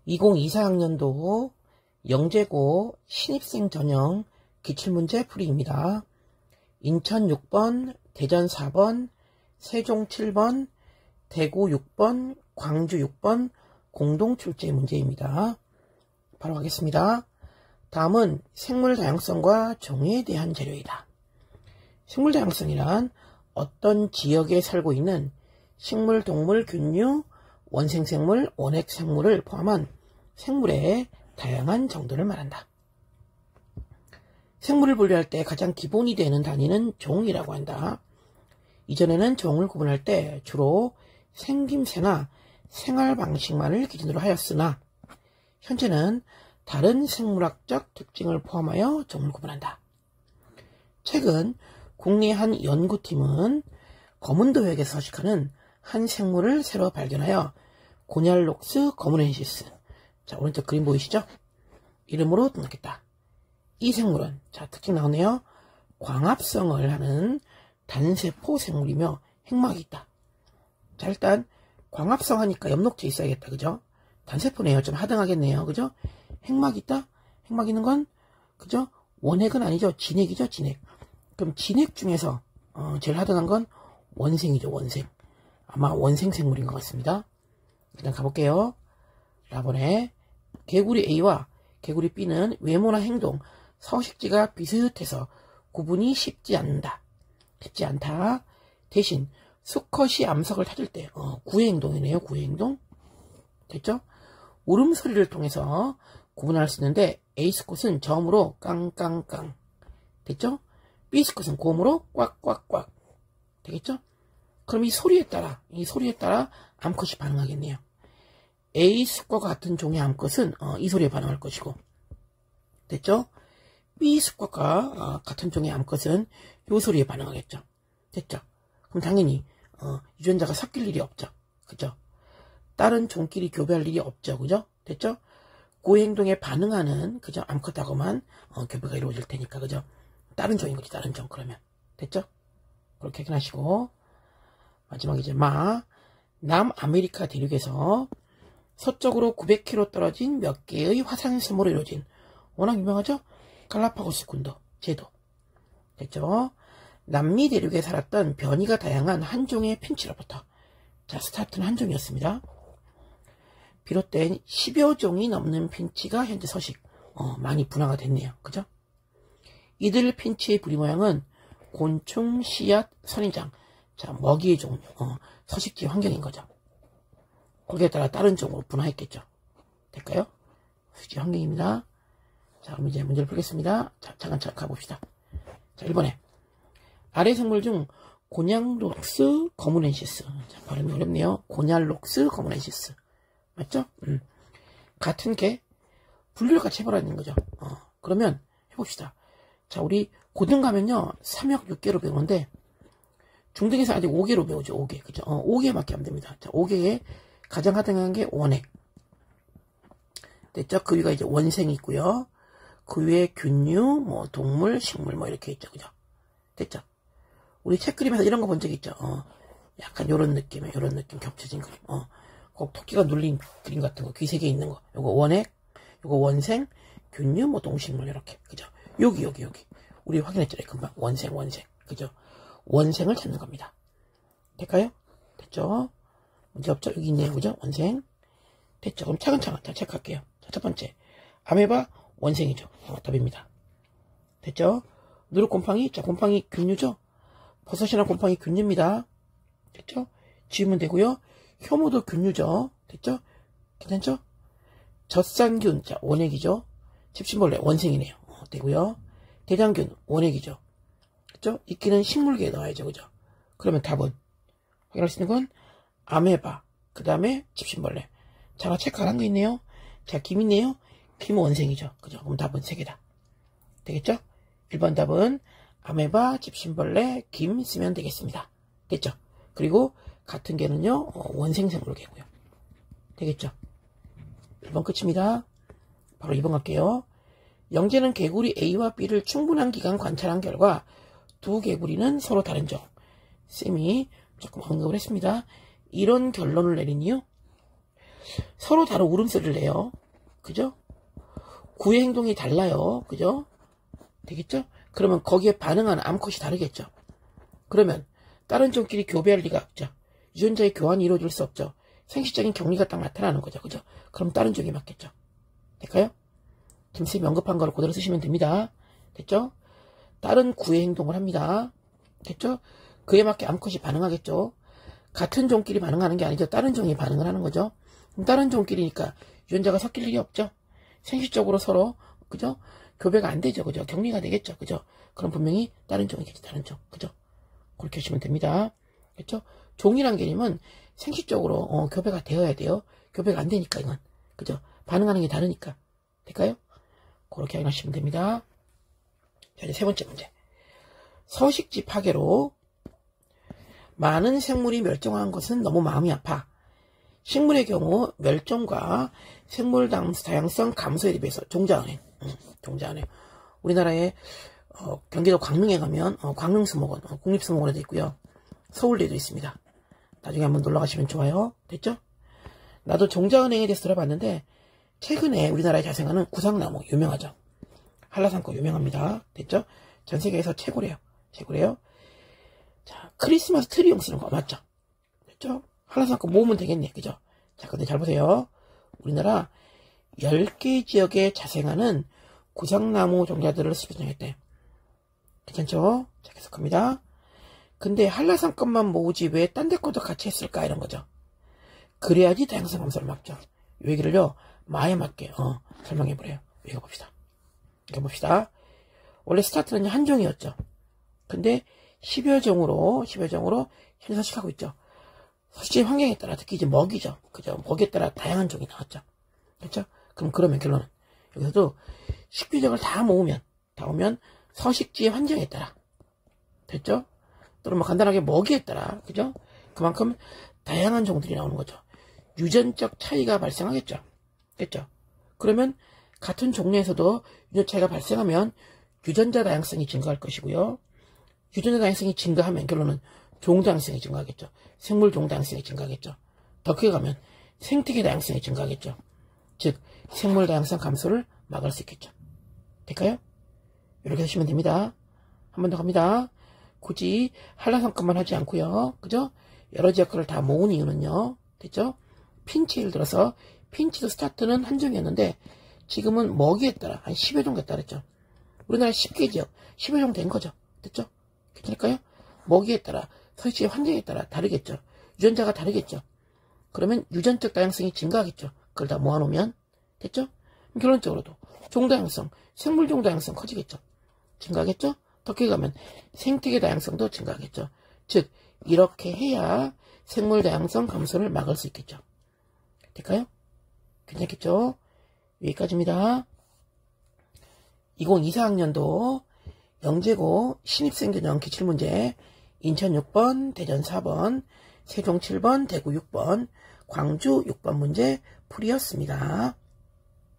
2024학년도 영재고 신입생 전형 기출문제 풀이입니다. 인천 6번, 대전 4번, 세종 7번, 대구 6번, 광주 6번 공동 출제 문제입니다. 바로 가겠습니다. 다음은 생물 다양성과 종에 대한 재료이다. 생물 다양성이란 어떤 지역에 살고 있는 식물, 동물, 균류, 원생생물, 원핵생물을 포함한 생물의 다양한 정도를 말한다. 생물을 분류할 때 가장 기본이 되는 단위는 종이라고 한다. 이전에는 종을 구분할 때 주로 생김새나 생활 방식만을 기준으로 하였으나 현재는 다른 생물학적 특징을 포함하여 종을 구분한다. 최근 국내 한 연구팀은 검은도역에서 서식하는 한 생물을 새로 발견하여 고냘록스 거문엔시스, 자 오른쪽 그림 보이시죠? 이름으로 등록했다. 이 생물은 자 특징 나오네요. 광합성을 하는 단세포 생물이며 핵막이 있다. 자 일단 광합성 하니까 엽록체 있어야겠다. 그죠? 단세포네요. 좀 하등하겠네요. 그죠? 핵막이 있다? 핵막 있는 건 그죠? 원핵은 아니죠. 진핵이죠. 진핵. 그럼 진핵 중에서 제일 하등한 건 원생이죠. 원생. 아마 원생 생물인 것 같습니다. 일단 가볼게요. 라번에 개구리 A와 개구리 B는 외모나 행동, 서식지가 비슷해서 구분이 쉽지 않다. 대신 수컷이 암석을 찾을 때 구애행동이네요. 구애행동. 됐죠? 울음소리를 통해서 구분할 수 있는데 A 수컷은 저음으로 깡깡깡. 됐죠? B 수컷은 고음으로 꽉꽉꽉. 되겠죠? 그럼 이 소리에 따라 암컷이 반응하겠네요. A 수컷과 같은 종의 암컷은 이 소리에 반응할 것이고, 됐죠? B 수컷과 같은 종의 암컷은 이 소리에 반응하겠죠. 됐죠? 그럼 당연히 유전자가 섞일 일이 없죠. 그죠? 다른 종끼리 교배할 일이 없죠. 그죠? 됐죠? 그 행동에 반응하는 그죠? 암컷하고만 교배가 이루어질 테니까. 그죠? 다른 종인 거지. 다른 종. 그러면 됐죠? 그렇게 확인하시고, 마지막 이제 남아메리카 대륙에서 서쪽으로 900km 떨어진 몇 개의 화산섬으로 이루어진 워낙 유명하죠? 갈라파고스 군도 제도. 됐죠? 남미 대륙에 살았던 변이가 다양한 한 종의 핀치로부터 자 스타트는 한 종이었습니다. 비롯된 10여 종이 넘는 핀치가 현재 서식 많이 분화가 됐네요. 그죠? 이들 핀치의 부리 모양은 곤충, 씨앗, 선인장, 자 먹이의 종류, 서식지 환경인 거죠. 거기에 따라 다른 종으로 분화했겠죠. 될까요? 서식지 환경입니다. 자 그럼 이제 문제를 풀겠습니다. 자 잠깐 가봅시다. 자 1번에 아래 생물 중 고냘록스 거문엔시스, 자 발음이 어렵네요. 고냘록스 거문엔시스 맞죠? 같은 개 분류를 같이 해보라는 거죠. 그러면 해봅시다. 자 우리 고등 가면요 3역 6개로 배우는데 중등에서 아직 5개로 배우죠. 5개 그죠? 5개밖에 안 됩니다. 자 5개에 가장 하등한 게 원핵. 됐죠? 그 위가 이제 원생이 있고요. 그 위에 균류, 뭐 동물, 식물 뭐 이렇게 있죠. 그죠? 됐죠? 우리 책 그림에서 이런 거 본 적 있죠? 약간 요런 느낌 겹쳐진 그림. 꼭 토끼가 눌린 그림 같은 거, 귀 3개 있는 거. 요거 원핵, 요거 원생, 균류, 뭐 동식물 이렇게. 그죠? 여기. 우리 확인했잖아요. 금방. 원생. 그죠? 원생을 찾는 겁니다. 될까요? 됐죠? 문제 없죠? 여기 있네요. 그죠? 원생. 됐죠? 그럼 차근차근 자, 체크할게요. 자, 첫 번째. 아메바 원생이죠. 답입니다. 됐죠? 누룩곰팡이. 자, 곰팡이 균류죠? 버섯이나 곰팡이 균류입니다. 됐죠? 지우면 되고요. 효모도 균류죠. 됐죠? 괜찮죠? 젖산균. 자, 원핵이죠? 집신벌레 원생이네요. 되고요. 대장균 원핵이죠. 그죠? 이끼는 식물계에 넣어야죠. 그죠? 그러면 답은 확인할 수 있는 건 아메바, 그 다음에 집신벌레. 자, 체크하는 거 있네요. 자, 김 있네요. 김 원생이죠. 그죠? 그럼 답은 3개다. 되겠죠? 1번 답은 아메바, 집신벌레, 김 쓰면 되겠습니다. 됐죠? 그리고 같은 개는요, 원생생물 개고요. 되겠죠? 1번 끝입니다. 바로 2번 갈게요. 영재는 개구리 A와 B를 충분한 기간 관찰한 결과 두 개구리는 서로 다른 종. 쌤이 조금 언급을 했습니다. 이런 결론을 내린 이유? 서로 다른 울음소리를 내요. 그죠? 구의 행동이 달라요. 그죠? 되겠죠? 그러면 거기에 반응하는 암컷이 다르겠죠. 그러면 다른 종끼리 교배할 리가 없죠. 유전자의 교환이 이루어질 수 없죠. 생식적인 격리가 딱 나타나는 거죠. 그죠? 그럼 다른 종이 맞겠죠. 될까요? 김쌤이 언급한 거를 그대로 쓰시면 됩니다. 됐죠? 다른 구의 행동을 합니다. 됐죠? 그에 맞게 암컷이 반응하겠죠. 같은 종끼리 반응하는 게 아니죠. 다른 종이 반응을 하는 거죠. 그럼 다른 종끼리니까 유전자가 섞일 일이 없죠. 생식적으로 서로 그죠? 교배가 안 되죠. 그죠? 격리가 되겠죠. 그죠? 그럼 분명히 다른 종이겠죠. 다른 종. 그죠? 그렇게 하시면 됩니다. 그죠? 종이란 개념은 생식적으로 교배가 되어야 돼요. 교배가 안 되니까 이건. 그죠? 반응하는 게 다르니까. 될까요? 그렇게 확인하시면 됩니다. 자, 이제 세 번째 문제. 서식지 파괴로 많은 생물이 멸종한 것은 너무 마음이 아파. 식물의 경우 멸종과 생물 다양성 감소에 대비해서 종자은행. 종자은행. 우리나라에 경기도 광릉에 가면 광릉수목원, 국립수목원에도 있고요. 서울대도 있습니다. 나중에 한번 놀러 가시면 좋아요. 됐죠? 나도 종자은행에 대해서 들어봤는데 최근에 우리나라에 자생하는 구상나무 유명하죠. 한라산거 유명합니다. 됐죠? 전 세계에서 최고래요. 최고래요. 자, 크리스마스 트리용 쓰는 거 맞죠? 됐죠? 한라산거 모으면 되겠네. 그죠? 자, 근데 잘 보세요. 우리나라 10개 지역에 자생하는 구상나무 종자들을 수집정했대. 괜찮죠? 자, 계속합니다. 근데 한라산 것만 모으지 왜 딴 데 것도 같이 했을까? 이런 거죠. 그래야지 다양성 감소를 막죠. 이 얘기를요, 마에 맞게 설명해보래요. 읽어봅시다. 읽어봅시다. 원래 스타트는 한 종이었죠. 근데 10여 종으로 현재 서식하고 있죠. 서식지 환경에 따라 특히 이제 먹이죠. 그죠? 먹이에 따라 다양한 종이 나왔죠. 그렇죠? 그러면 결론은 여기서도 식규적을 다 모으면 서식지의 환경에 따라 됐죠? 또는 뭐 간단하게 먹이에 따라 그죠? 그만큼 다양한 종들이 나오는 거죠. 유전적 차이가 발생하겠죠. 됐죠? 그러면 같은 종류에서도 유전 차이가 발생하면 유전자 다양성이 증가할 것이고요. 유전자 다양성이 증가하면 결론은 종 다양성이 증가하겠죠. 생물 종 다양성이 증가하겠죠. 더 크게 가면 생태계 다양성이 증가하겠죠. 즉 생물 다양성 감소를 막을 수 있겠죠. 될까요? 이렇게 하시면 됩니다. 한 번 더 갑니다. 굳이 한라산 것만 하지 않고요. 그죠? 여러 지역 거를 다 모은 이유는요. 됐죠? 핀치 예를 들어서 핀치도 스타트는 한 종이었는데 지금은 먹이에 따라 한 10여 종에 따랐죠. 우리나라 10개 지역 10여 종 된 거죠. 됐죠? 괜찮을까요? 먹이에 따라 서식지의 환경에 따라 다르겠죠. 유전자가 다르겠죠. 그러면 유전적 다양성이 증가하겠죠. 그걸 다 모아놓으면 됐죠? 결론적으로도 종다양성, 생물종 다양성 커지겠죠. 증가하겠죠? 더 크게 가면 생태계 다양성도 증가하겠죠. 즉 이렇게 해야 생물 다양성 감소를 막을 수 있겠죠. 될까요? 괜찮겠죠? 여기까지입니다. 2024학년도 영재고 신입생전형 기출문제 인천 6번, 대전 4번, 세종 7번, 대구 6번, 광주 6번 문제 풀이였습니다.